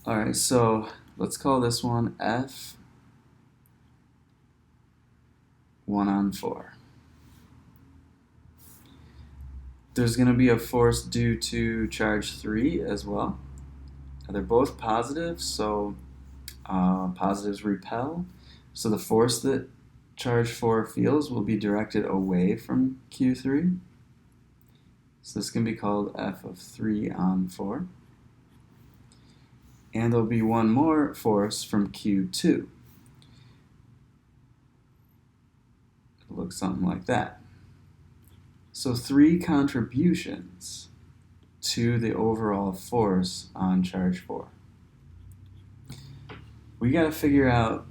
Alright, so let's call this one F 1 on 4. There's going to be a force due to charge 3 as well. They're both positive, so positives repel. So the force that charge 4 feels will be directed away from Q3. So this can be called F of 3 on 4. And there'll be one more force from Q2. It'll look something like that. So 3 contributions to the overall force on charge 4. We got to figure out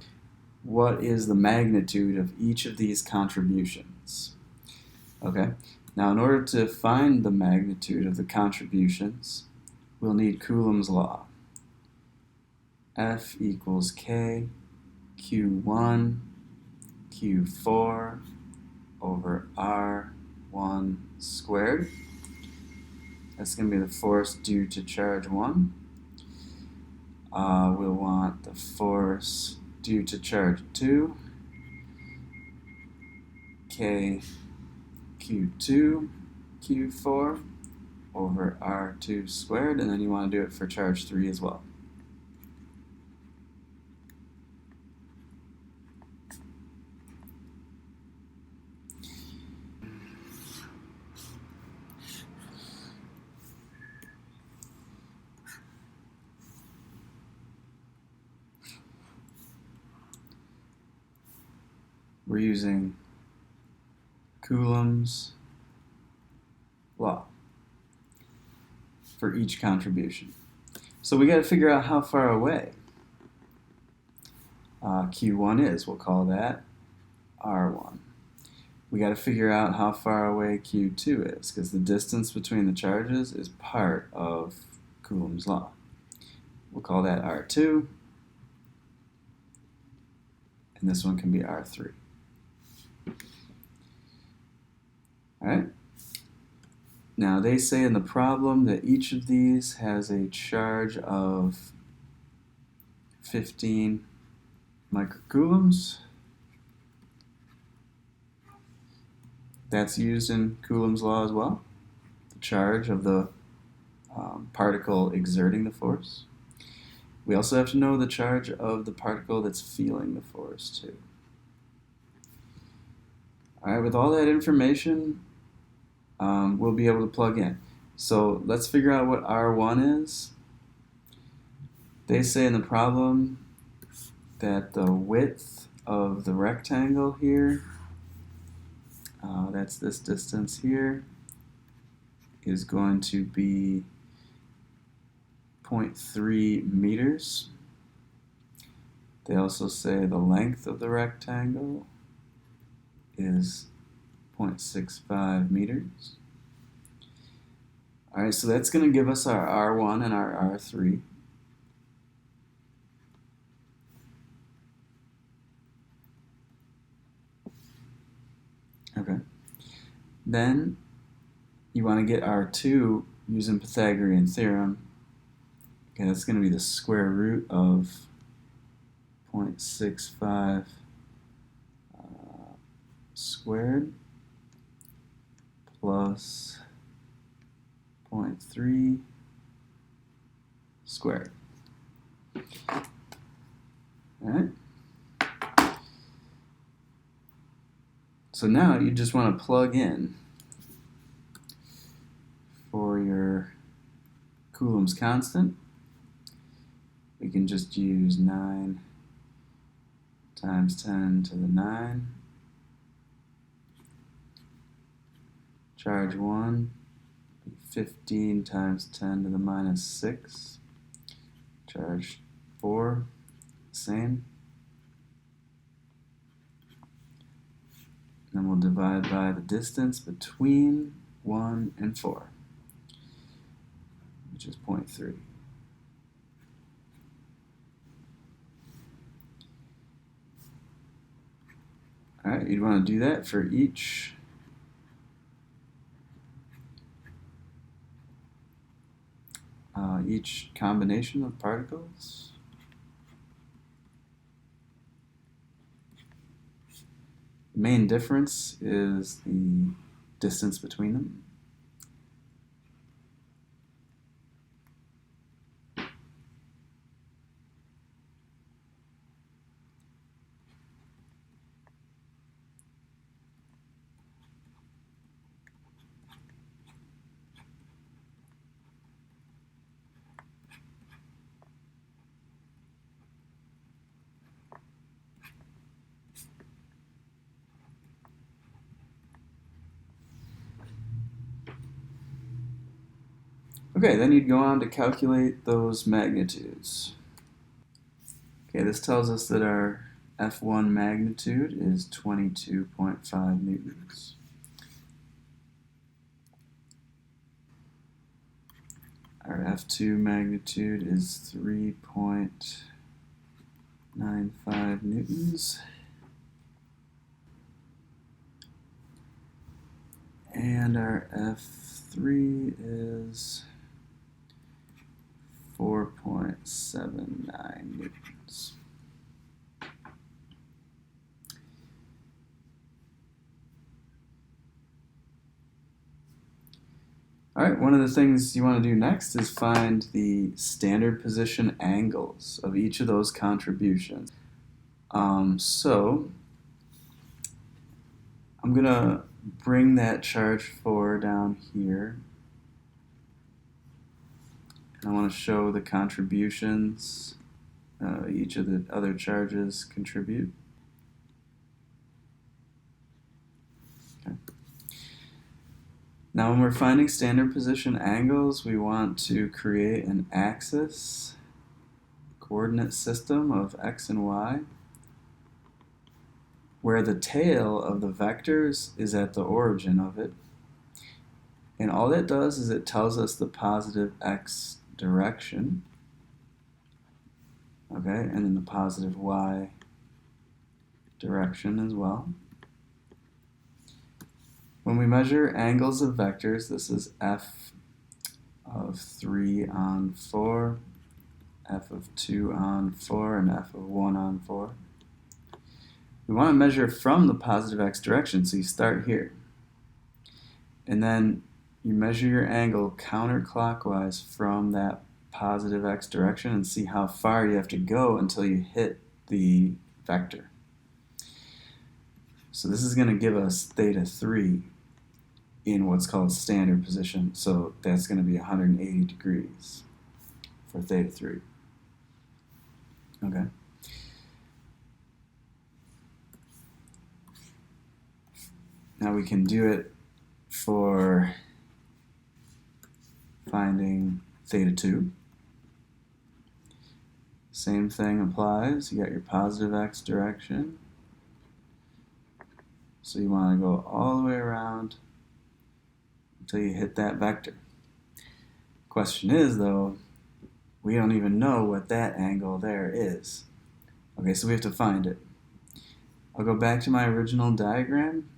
what is the magnitude of each of these contributions. Okay, now in order to find the magnitude of the contributions, we'll need Coulomb's law. F equals K Q1 Q4 over R1 squared. That's going to be the force due to charge 1. We'll want the force due to charge 2, K Q2 Q4 over R2 squared, and then you want to do it for charge 3 as well. We're using Coulomb's law for each contribution. So we got to figure out how far away Q1 is. We'll call that R1. We got to figure out how far away Q2 is, because the distance between the charges is part of Coulomb's law. We'll call that R2, and this one can be R3. Alright? Now they say in the problem that each of these has a charge of 15 microcoulombs. That's used in Coulomb's law as well, the charge of the particle exerting the force. We also have to know the charge of the particle that's feeling the force too. Alright, with all that information, we'll be able to plug in. So let's figure out what R1 is. They say in the problem that the width of the rectangle here, that's this distance here, is going to be 0.3 meters. They also say the length of the rectangle is 0.65 meters. Alright, so that's going to give us our R1 and our R3. Okay. Then you want to get R2 using Pythagorean theorem. Okay, that's going to be the square root of 0.65 squared plus 0.3 squared. Alright? So now you just want to plug in for your Coulomb's constant. We can just use 9 times 10 to the 9. Charge 1, 15 times 10 to the minus 6. Charge 4, same. Then we'll divide by the distance between 1 and 4, which is 0.3. Alright, you'd want to do that for each each combination of particles. The main difference is the distance between them. Okay, then you'd go on to calculate those magnitudes. Okay, this tells us that our F1 magnitude is 22.5 newtons. Our F2 magnitude is 3.95 newtons. And our F3 is 4.79 newtons. All right, one of the things you want to do next is find the standard position angles of each of those contributions. So I'm going to bring that charge 4 down here. And I want to show the contributions each of the other charges contribute. Okay. Now when we're finding standard position angles, we want to create an axis coordinate system of x and y, where the tail of the vectors is at the origin of it. And all that does is it tells us the positive x direction, okay, and then the positive y direction as well. When we measure angles of vectors, this is f of 3 on 4, f of 2 on 4, and f of 1 on 4. We want to measure from the positive x direction, so you start here. And then you measure your angle counterclockwise from that positive x direction and see how far you have to go until you hit the vector. So this is going to give us theta 3 in what's called standard position. So that's going to be 180 degrees for theta 3. Okay. Now we can do it for finding theta 2. Same thing applies. You got your positive x direction. So you want to go all the way around until you hit that vector. Question is, though, we don't even know what that angle there is. Okay, so we have to find it. I'll go back to my original diagram.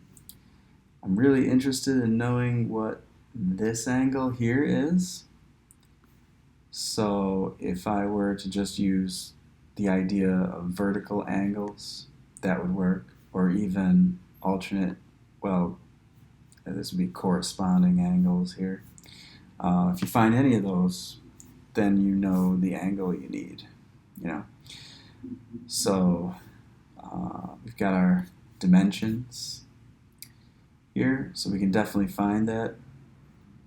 I'm really interested in knowing what this angle here is. So if I were to just use the idea of vertical angles, that would work, or even alternate, well, this would be corresponding angles here. If you find any of those, then you know the angle you need, you know. So we've got our dimensions here, so we can definitely find that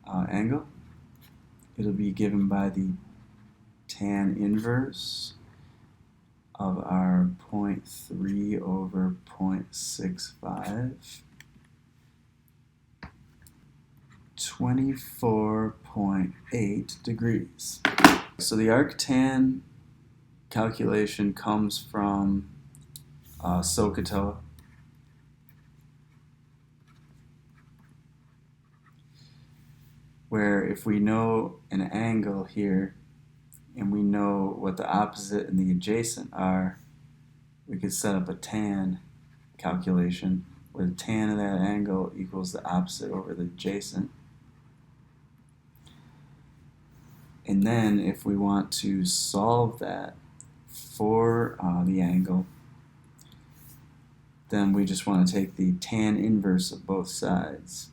angle. It'll be given by the tan inverse of our 0.3 over 0.65, 24.8 degrees. So the arctan calculation comes from SOHCAHTOA. Where if we know an angle here and we know what the opposite and the adjacent are, we could set up a tan calculation where the tan of that angle equals the opposite over the adjacent. And then if we want to solve that for the angle, then we just want to take the tan inverse of both sides.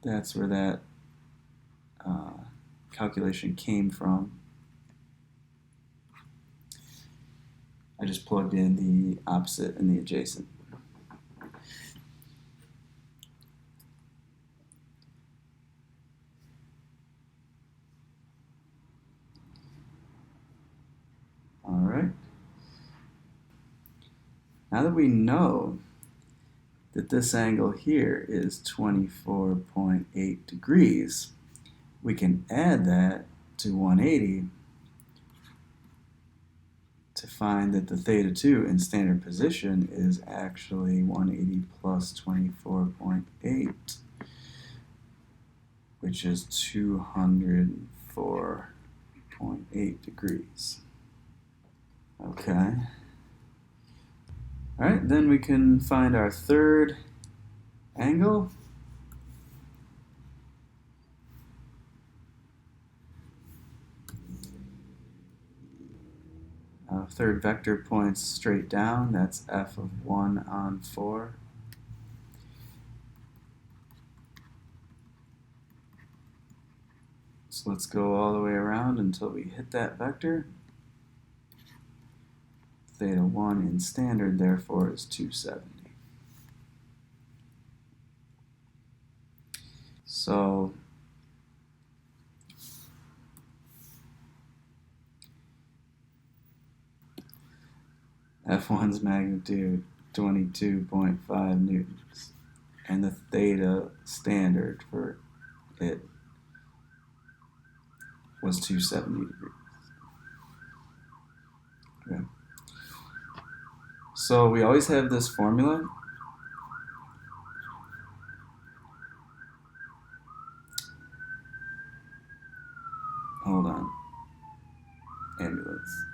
That's where that calculation came from. I just plugged in the opposite and the adjacent. All right. Now that we know that this angle here is 24.8 degrees, we can add that to 180 to find that the theta 2 in standard position is actually 180 plus 24.8, which is 204.8 degrees. Okay. All right, then we can find our third angle. Third vector points straight down. That's f of 1 on 4. So let's go all the way around until we hit that vector. Theta 1 in standard, therefore, is 270. So F1's magnitude, 22.5 newtons. And the theta standard for it was 270 degrees. Okay. So we always have this formula. Hold on. Ambulance.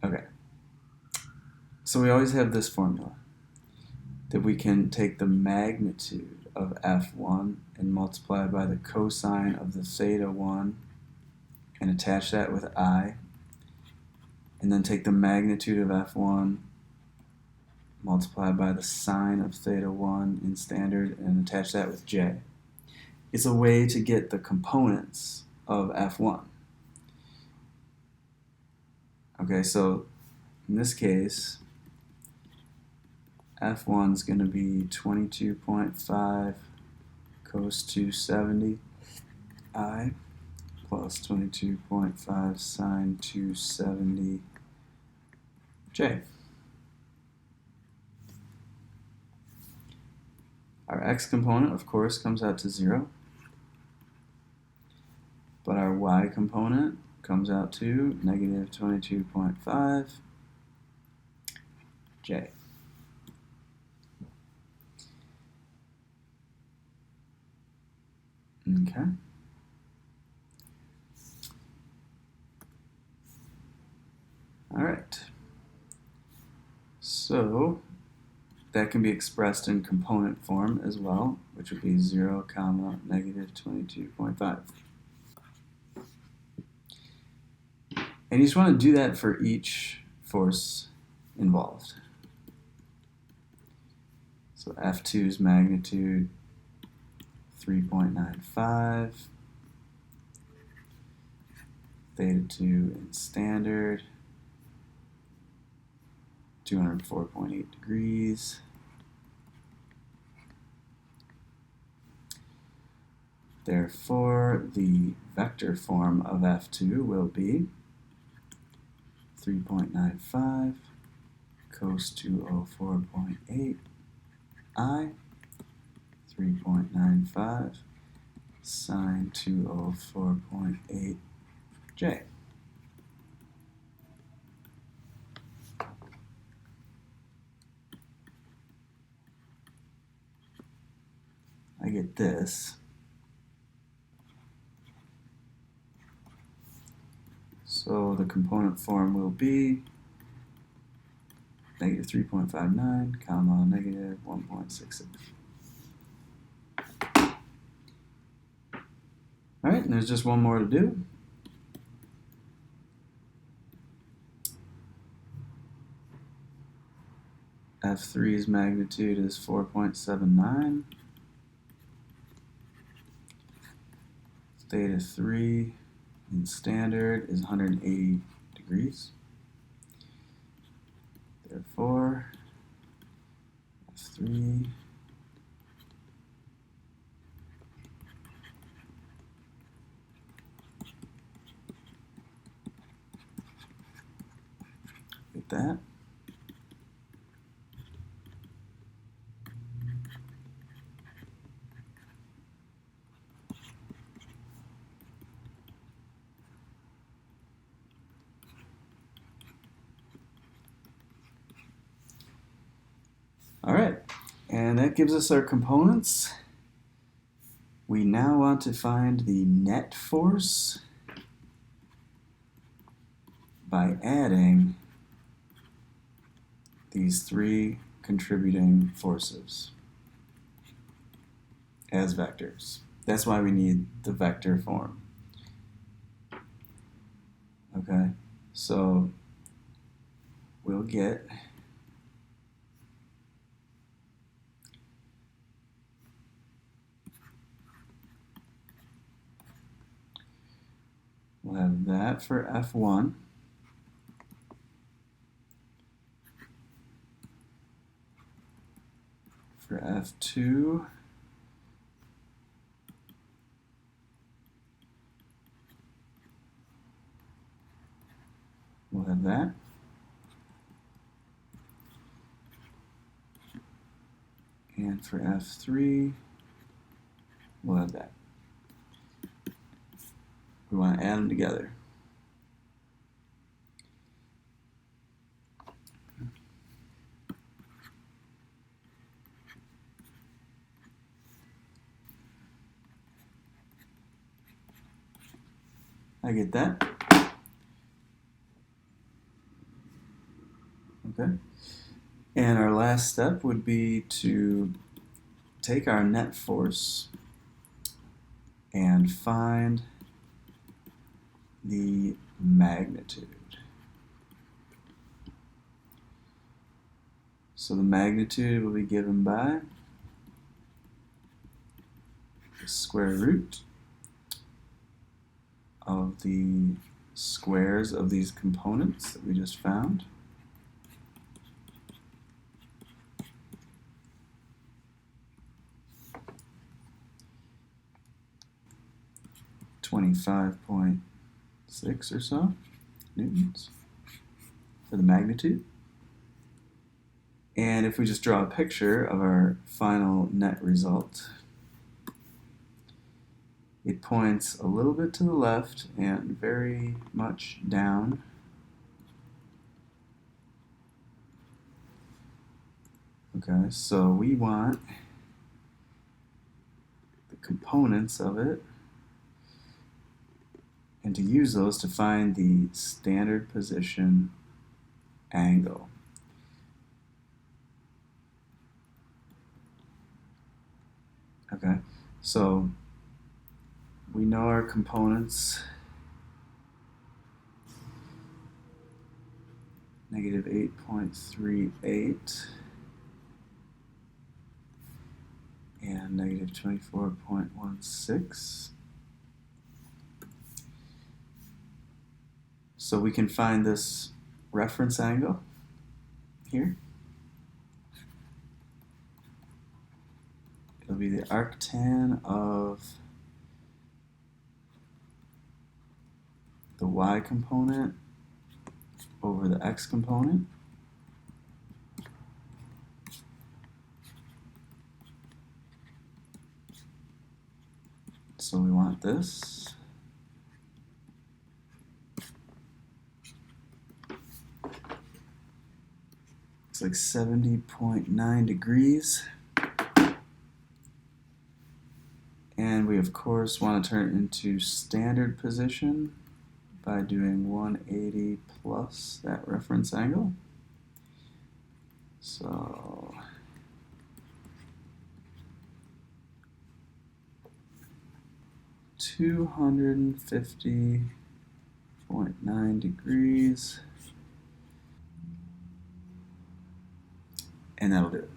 Okay. So we always have this formula that we can take the magnitude of F1 and multiply by the cosine of the theta 1 and attach that with I, and then take the magnitude of F1 multiplied by the sine of theta 1 in standard and attach that with J. It's a way to get the components of F1. Okay, so in this case, F1 is going to be 22.5 cos 270 I plus 22.5 sine 270 J. Our x component, of course, comes out to 0, but our y component comes out to negative 22.5 J. Okay. All right. So that can be expressed in component form as well, which would be 0, comma, negative 22.5. And you just want to do that for each force involved. So F2's magnitude, 3.95. Theta 2 in standard, 204.8 degrees. Therefore, the vector form of F2 will be 3.95 cos 204.8 I, 3.95 sine 204.8 J. I get this. the component form will be negative 3.59, comma, negative 1.66. All right, and there's just one more to do. F3's magnitude is 4.79. Theta 3 in standard is 180 degrees. Therefore, F3 get that. All right, and that gives us our components. We now want to find the net force by adding these three contributing forces as vectors. That's why we need the vector form. Okay, so we'll get we'll have that for F1. For F2, we'll have that. And for F3, we'll have that. We want to add them together. I get that. Okay. And our last step would be to take our net force and find the magnitude. So the magnitude will be given by the square root of the squares of these components that we just found. .6 or so newtons for the magnitude. And if we just draw a picture of our final net result, it points a little bit to the left and very much down. Okay, so we want the components of it and to use those to find the standard position angle. Okay, so we know our components, negative 8.38 and negative 24.16. So we can find this reference angle here. It'll be the arctan of the y component over the x component. So we want this. It's like 70.9 degrees. And we of course want to turn it into standard position by doing 180 plus that reference angle. So 250.9 degrees, and that'll do it.